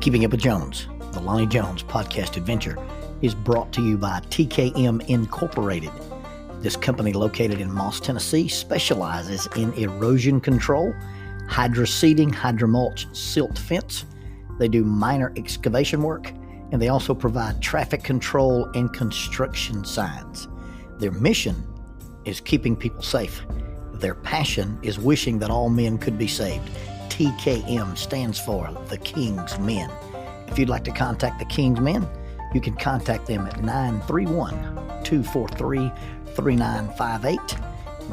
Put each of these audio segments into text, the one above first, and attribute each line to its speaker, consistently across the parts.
Speaker 1: Keeping Up with Jones, the Lonnie Jones podcast adventure, is brought to you by TKM Incorporated. This company, located in Moss, Tennessee, specializes in erosion control, hydroseeding, hydromulch, silt fence. They do minor excavation work, and they also provide traffic control and construction signs. Their mission is keeping people safe. Their passion is wishing that all men could be saved. TKM stands for The King's Men. If you'd like to contact The King's Men, you can contact them at 931-243-3958,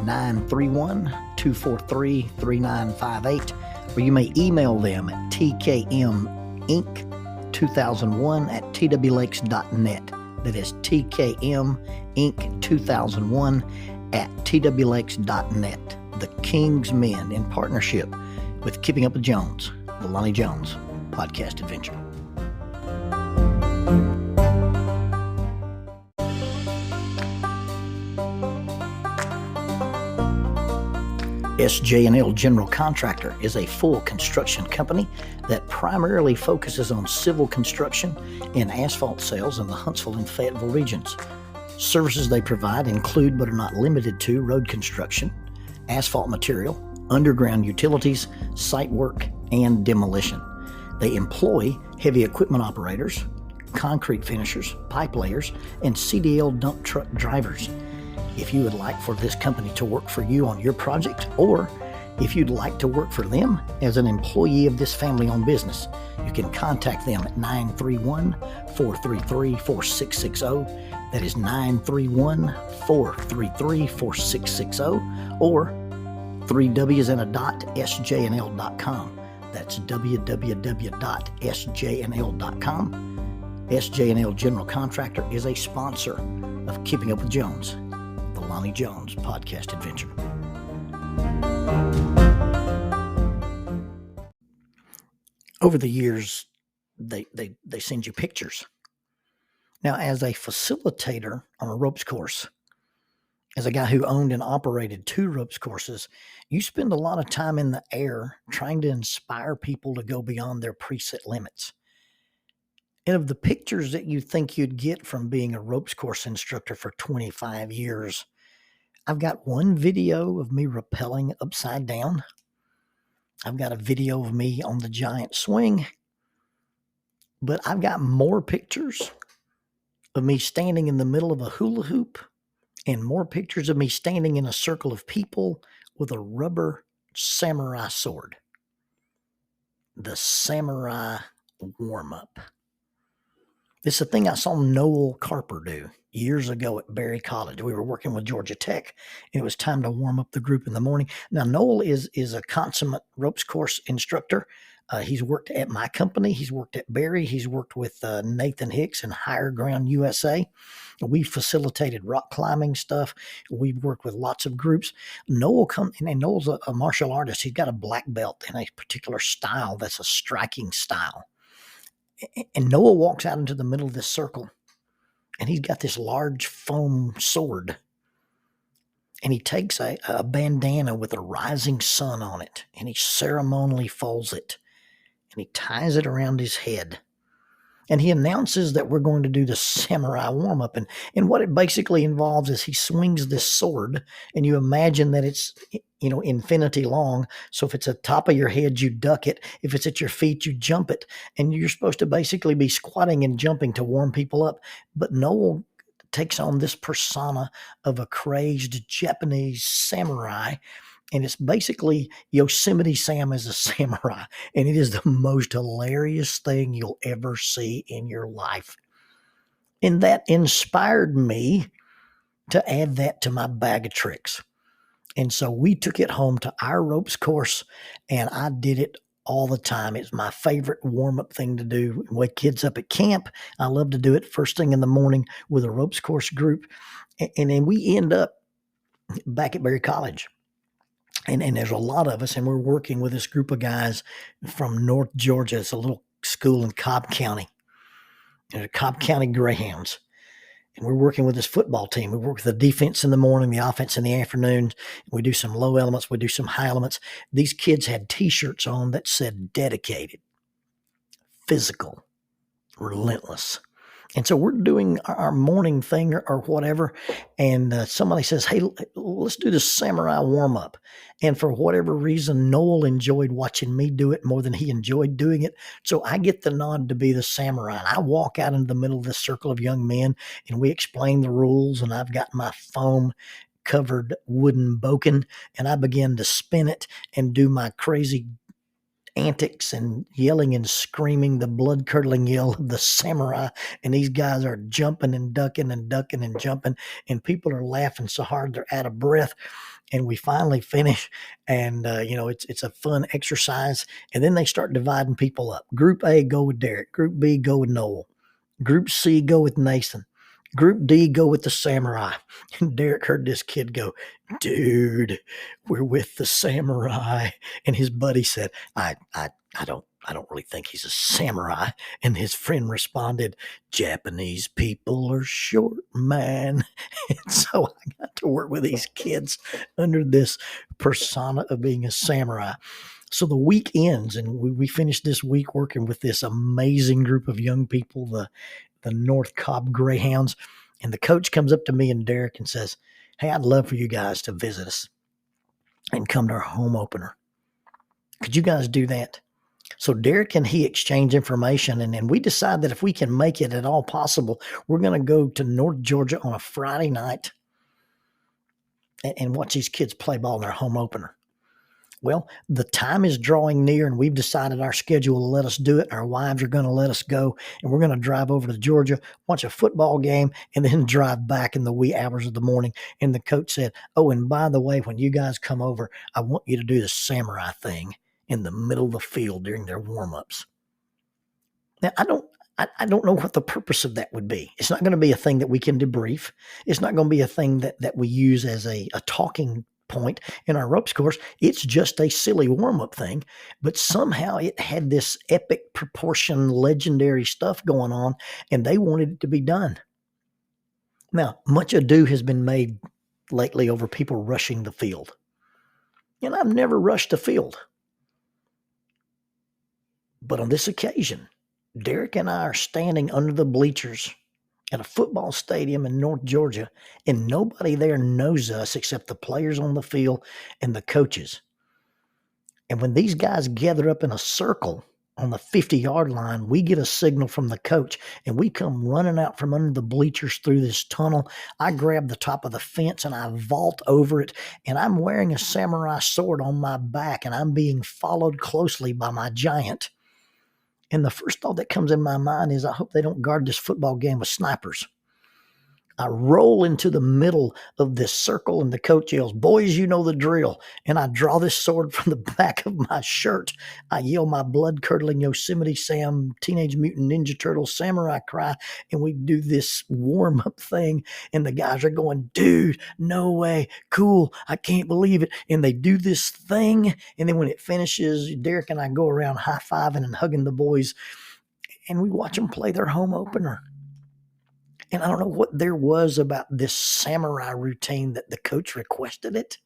Speaker 1: 931-243-3958, or you may email them at tkminc2001@twlakes.net. That is tkminc2001@twlakes.net. The King's Men, in partnership with Keeping Up with Jones, the Lonnie Jones podcast adventure. SJ&L General Contractor is a full construction company that primarily focuses on civil construction and asphalt sales in the Huntsville and Fayetteville regions. Services they provide include, but are not limited to, road construction, asphalt material, underground utilities, site work, and demolition. They employ heavy equipment operators, concrete finishers, pipe layers, and CDL dump truck drivers. If you would like for this company to work for you on your project, or if you'd like to work for them as an employee of this family-owned business, you can contact them at 931-433-4660. That is 931-433-4660, or 3W's and a dot, sjnl.com. That's www.sjnl.com. SJ&L General Contractor is a sponsor of Keeping Up with Jones, the Lonnie Jones podcast adventure. Over the years, they send you pictures. Now, as a facilitator on a ropes course, as a guy who owned and operated 2 ropes courses, you spend a lot of time in the air trying to inspire people to go beyond their preset limits. And of the pictures that you think you'd get from being a ropes course instructor for 25 years, I've got one video of me rappelling upside down. I've got a video of me on the giant swing. But I've got more pictures of me standing in the middle of a hula hoop, and more pictures of me standing in a circle of people with a rubber samurai sword. The samurai warm-up. This is a thing I saw Noel Carper do years ago at Berry College. We were working with Georgia Tech, and it was time to warm up the group in the morning. Now, Noel is a consummate ropes course instructor. He's worked at my company. He's worked at Berry. He's worked with Nathan Hicks and Higher Ground USA. We facilitated rock climbing stuff. We've worked with lots of groups. Noel's a martial artist. He's got a black belt in a particular style that's a striking style. And Noel walks out into the middle of this circle, and he's got this large foam sword. And he takes a bandana with a rising sun on it, and he ceremonially folds it, and he ties it around his head. And he announces that we're going to do the samurai warm-up. And what it basically involves is he swings this sword, and you imagine that it's, infinity long. So if it's at the top of your head, you duck it. If it's at your feet, you jump it. And you're supposed to basically be squatting and jumping to warm people up. But Noel takes on this persona of a crazed Japanese samurai. And it's basically Yosemite Sam as a samurai. And it is the most hilarious thing you'll ever see in your life. And that inspired me to add that to my bag of tricks. And so we took it home to our ropes course, and I did it all the time. It's my favorite warm-up thing to do. Wake kids up at camp. I love to do it first thing in the morning with a ropes course group. And then we end up back at Berry College. And there's a lot of us, and we're working with this group of guys from North Georgia. It's a little school in Cobb County. They're Cobb County Greyhounds. And we're working with this football team. We work with the defense in the morning, the offense in the afternoon. We do some low elements. We do some high elements. These kids had T-shirts on that said dedicated. physical, relentless. And so we're doing our morning thing or whatever, and somebody says, "Hey, let's do this samurai warm up." And for whatever reason, Noel enjoyed watching me do it more than he enjoyed doing it. So I get the nod to be the samurai. And I walk out into the middle of this circle of young men, and we explain the rules. And I've got my foam covered wooden boken, and I begin to spin it and do my crazy antics and yelling and screaming, the blood curdling yell of the samurai. And these guys are jumping and ducking and ducking and jumping, and people are laughing so hard they're out of breath. And we finally finish, and it's a fun exercise. And then they start dividing people up. Group A, go with Derek. Group B, go with Noel. Group C, go with Nathan. Group D, go with the samurai. And Derek heard this kid go, "Dude, we're with the samurai." And his buddy said, I don't really think he's a samurai. And his friend responded, "Japanese people are short, man." And so I got to work with these kids under this persona of being a samurai. So the week ends, and we finished this week working with this amazing group of young people, the North Cobb Greyhounds. And the coach comes up to me and Derek and says, "Hey, I'd love for you guys to visit us and come to our home opener. Could you guys do that?" So Derek and he exchange information, and we decide that if we can make it at all possible, we're going to go to North Georgia on a Friday night and watch these kids play ball in their home opener. Well, the time is drawing near, and we've decided our schedule will let us do it. Our wives are going to let us go, and we're going to drive over to Georgia, watch a football game, and then drive back in the wee hours of the morning. And the coach said, "Oh, and by the way, when you guys come over, I want you to do the samurai thing in the middle of the field during their warm-ups." Now, I don't know what the purpose of that would be. It's not going to be a thing that we can debrief. It's not going to be a thing that we use as a talking point in our ropes course. It's just a silly warm-up thing, but somehow it had this epic proportion, legendary stuff going on, and they wanted it to be done. Now, much ado has been made lately over people rushing the field. And I've never rushed a field. But on this occasion, Derek and I are standing under the bleachers at a football stadium in North Georgia, and nobody there knows us except the players on the field and the coaches. And when these guys gather up in a circle on the 50-yard line, we get a signal from the coach, and we come running out from under the bleachers through this tunnel. I grab the top of the fence, and I vault over it, and I'm wearing a samurai sword on my back, and I'm being followed closely by my giant. And the first thought that comes in my mind is, I hope they don't guard this football game with snipers. I roll into the middle of this circle, and the coach yells, "Boys, you know the drill." And I draw this sword from the back of my shirt. I yell my blood-curdling Yosemite Sam, Teenage Mutant Ninja Turtle samurai cry, and we do this warm-up thing, and the guys are going, "Dude, no way, cool, I can't believe it." And they do this thing, and then when it finishes, Derek and I go around high-fiving and hugging the boys, and we watch them play their home opener. And I don't know what there was about this samurai routine that the coach requested it.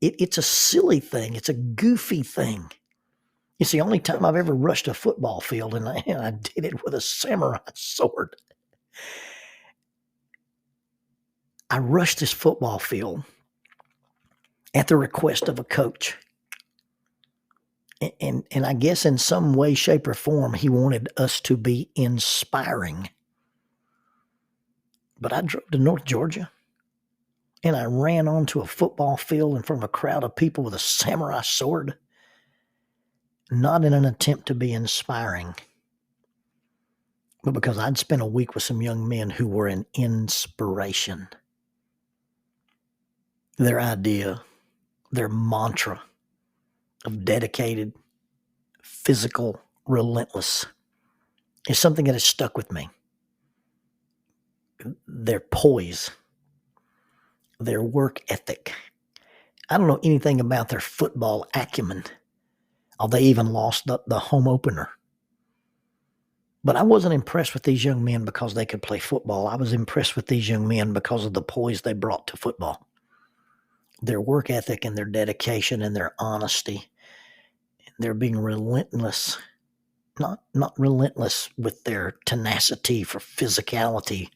Speaker 1: It's a silly thing. It's a goofy thing. It's the only time I've ever rushed a football field, and I did it with a samurai sword. I rushed this football field at the request of a coach. And I guess in some way, shape, or form, he wanted us to be inspiring. But I drove to North Georgia, and I ran onto a football field in front of a crowd of people with a samurai sword, not in an attempt to be inspiring, but because I'd spent a week with some young men who were an inspiration. Their idea, their mantra of dedicated, physical, relentless is something that has stuck with me. Their poise, their work ethic. I don't know anything about their football acumen, or they even lost the home opener. But I wasn't impressed with these young men because they could play football. I was impressed with these young men because of the poise they brought to football. Their work ethic and their dedication and their honesty. Their being relentless not relentless with their tenacity for physicality,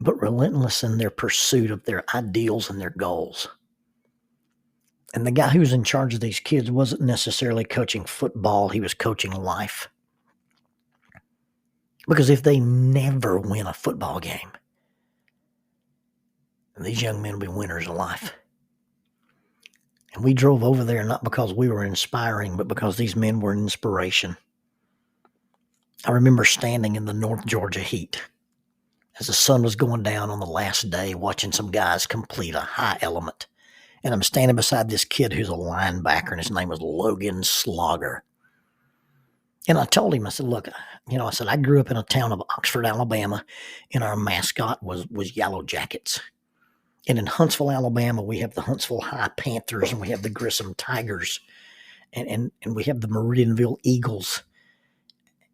Speaker 1: but relentless in their pursuit of their ideals and their goals. And the guy who was in charge of these kids wasn't necessarily coaching football, he was coaching life. Because if they never win a football game, these young men will be winners of life. And we drove over there not because we were inspiring, but because these men were an inspiration. I remember standing in the North Georgia heat as the sun was going down on the last day, watching some guys complete a high element. And I'm standing beside this kid who's a linebacker, and his name was Logan Slogger. And I told him, I said, look, I said, I grew up in a town of Oxford, Alabama, and our mascot was Yellow Jackets. And in Huntsville, Alabama, we have the Huntsville High Panthers, and we have the Grissom Tigers, and we have the Meridianville Eagles,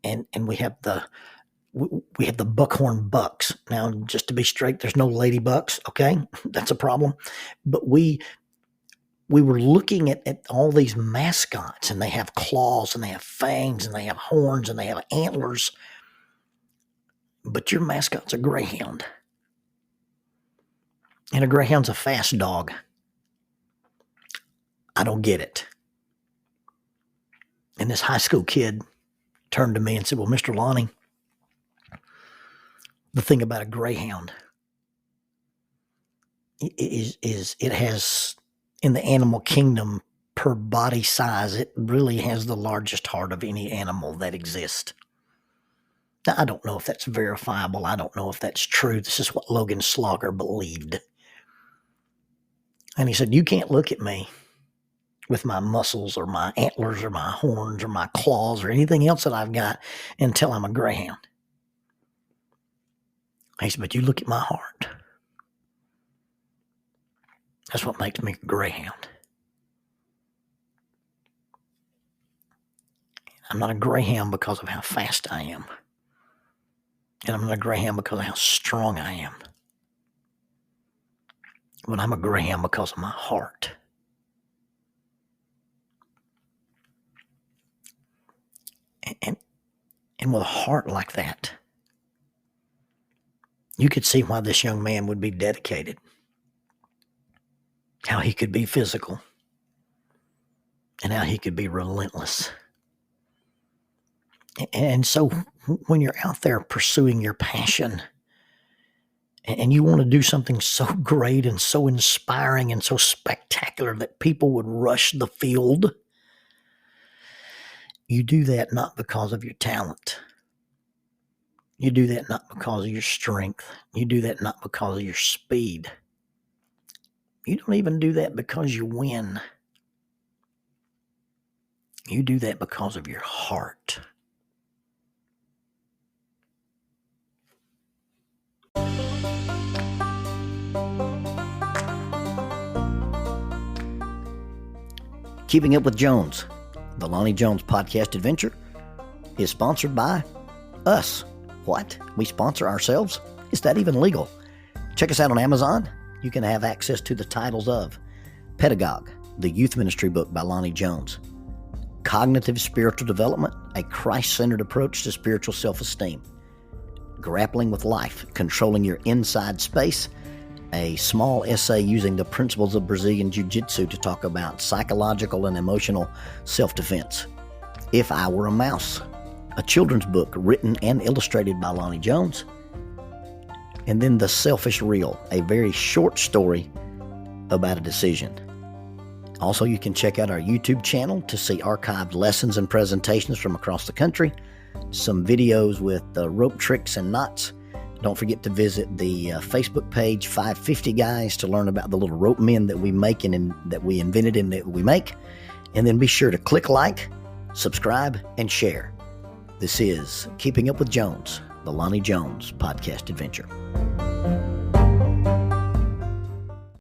Speaker 1: and we have the Buckhorn Bucks. Now, just to be straight, there's no Lady Bucks, okay? That's a problem. But we were looking at all these mascots, and they have claws, and they have fangs, and they have horns, and they have antlers. But your mascot's a Greyhound. And a Greyhound's a fast dog. I don't get it. And this high school kid turned to me and said, well, Mr. Lonnie, the thing about a Greyhound is it has, in the animal kingdom, per body size, it really has the largest heart of any animal that exists. Now, I don't know if that's verifiable. I don't know if that's true. This is what Logan Slogger believed. And he said, you can't look at me with my muscles or my antlers or my horns or my claws or anything else that I've got until I'm a Greyhound. He said, but you look at my heart. That's what makes me a Greyhound. I'm not a Greyhound because of how fast I am. And I'm not a Greyhound because of how strong I am. But I'm a Greyhound because of my heart. And with a heart like that, you could see why this young man would be dedicated. How he could be physical. And how he could be relentless. And so when you're out there pursuing your passion, and you want to do something so great and so inspiring and so spectacular that people would rush the field, you do that not because of your talent. You do that not because of your strength. You do that not because of your speed. You don't even do that because you win. You do that because of your heart. Keeping Up with Jones, the Lonnie Jones podcast adventure, is sponsored by us. What? We sponsor ourselves? Is that even legal? Check us out on Amazon. You can have access to the titles of Pedagogue, the youth ministry book by Lonnie Jones, Cognitive Spiritual Development, a Christ-centered approach to spiritual self-esteem, Grappling with Life, Controlling Your Inside Space, a small essay using the principles of Brazilian Jiu-Jitsu to talk about psychological and emotional self-defense, If I Were a Mouse, a children's book written and illustrated by Lonnie Jones, and then The Selfish Reel, a very short story about a decision. Also, you can check out our YouTube channel to see archived lessons and presentations from across the country, some videos with rope tricks and knots. Don't forget to visit the Facebook page 550 Guys to learn about the little rope men that we make and that we invented and that we make. And then be sure to click like, subscribe, and share. This is Keeping Up with Jones, the Lonnie Jones podcast adventure.